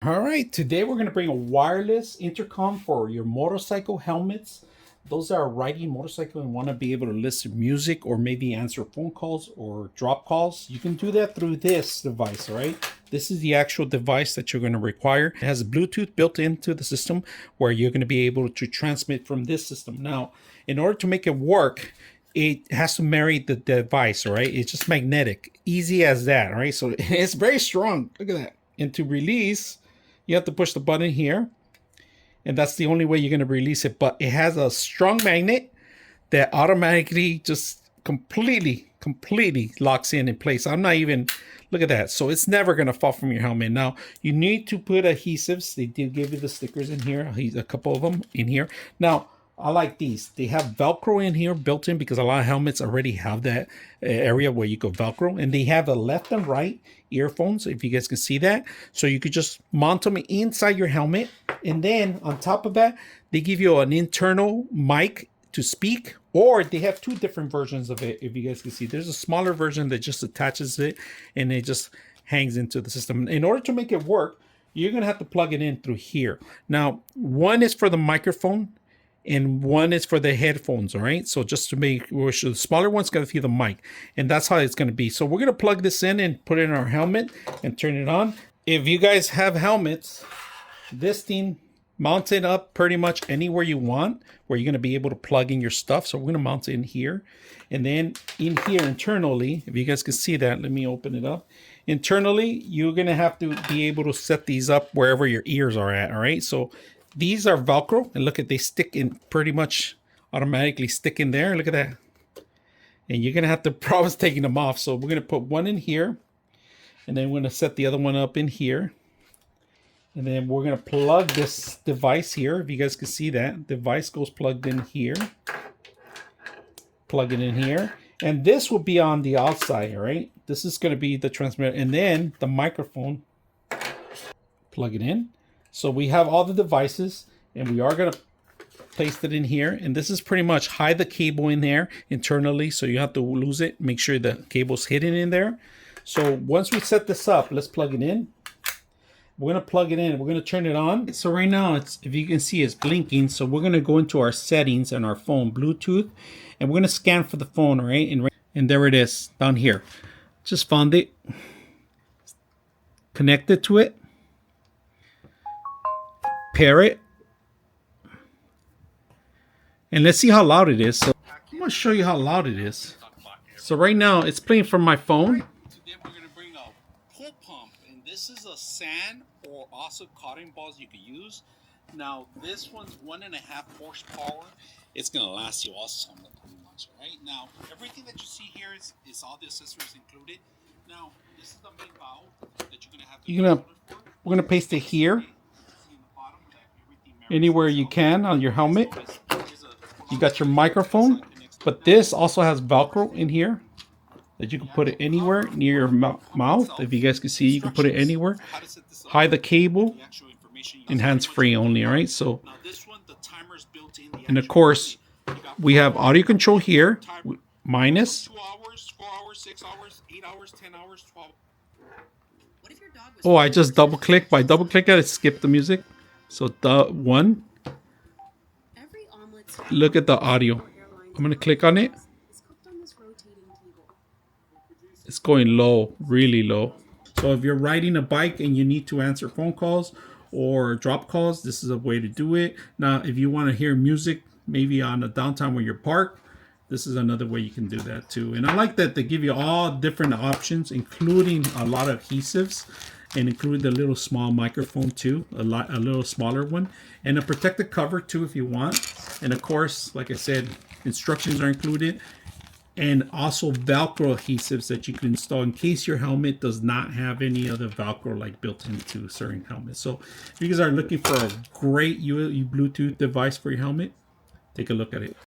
All right, today we're going to bring a wireless intercom for your motorcycle helmets. Those that are riding motorcycle and want to be able to listen music or maybe answer phone calls or drop calls, you can do that through this device, all right? This is the actual device that you're going to require. It has Bluetooth built into the system where you're going to be able to transmit from this system. Now, in order to make it work, it has to marry the device, all right? It's just magnetic, easy as that, all right? So it's very strong. Look at that. And to release, you have to push the button here, and that's the only way you're going to release it. But it has a strong magnet that automatically just completely locks in place. I'm not even, look at that. So it's never going to fall from your helmet. Now, you need to put adhesives. They did give you the stickers in here, a couple of them in here. Now, I like these. They have Velcro in here built in because a lot of helmets already have that area where you go Velcro. And they have a left and right earphones, if you guys can see that. So you could just mount them inside your helmet. And then on top of that, they give you an internal mic to speak, or they have two different versions of it. If you guys can see, there's a smaller version that just attaches it and it just hangs into the system. In order to make it work, you're going to have to plug it in through here. Now, one is for the microphone and one is for the headphones, all right? So just to make sure, the smaller one's going to be the mic, and that's how it's going to be. So we're going to plug this in and put it in our helmet and turn it on. If you guys have helmets, this thing mount it up pretty much anywhere you want where you're going to be able to plug in your stuff. So we're going to mount it in here, and then in here internally, if you guys can see that, let me open it up. Internally, you're going to have to be able to set these up wherever your ears are at, all right? So these are Velcro, and look at, they stick in, pretty much automatically stick in there. Look at that. And you're going to have to promise taking them off. So we're going to put one in here, and then we're going to set the other one up in here. And then we're going to plug this device here. If you guys can see that, device goes plugged in here. Plug it in here. And this will be on the outside, all right? This is going to be the transmitter. And then the microphone, plug it in. So we have all the devices, and we are going to place it in here. And this is pretty much hide the cable in there internally, so you have to lose it. Make sure the cable's hidden in there. So once we set this up, let's plug it in. We're going to plug it in. We're going to turn it on. So right now, it's, if you can see, it's blinking. So we're going to go into our settings on our phone, Bluetooth, and we're going to scan for the phone, all right? And there it is down here. Just found it. Connect it to it. Pair it. And let's see how loud it is. So I'm going to show you how loud it is. So right now, it's playing from my phone. Today we're going to bring a pool pump, and this is a sand or also cotton balls you could use. Now this one's 1.5 horsepower. It's going to last you all summer pretty much, right? Now everything that you see here is all the accessories included. Now this is the main valve that you're going to have to we're going to paste it here. Anywhere you can on your helmet. You got your microphone, but this also has Velcro in here that you can put it anywhere near your mouth. If you guys can see, you can put it anywhere. Hide the cable and hands-free only, all right? So, and of course, we have audio control here, minus. 2 hours, 4 hours, 6 hours, 8 hours, 10 hours, 12. Oh, I just double-clicked. By double-clicking, it skipped the music. So the one, look at the audio. I'm going to click on it. It's going low, really low. So if you're riding a bike and you need to answer phone calls or drop calls, this is a way to do it. Now, if you want to hear music, maybe on a downtime where you're parked, this is another way you can do that too. And I like that they give you all different options, including a lot of adhesives, and include the little small microphone too, a little smaller one, and a protective cover too if you want. And of course, like I said, instructions are included, and also Velcro adhesives that you can install in case your helmet does not have any other Velcro like built into certain helmets. So if you guys are looking for a great Bluetooth device for your helmet, take a look at it.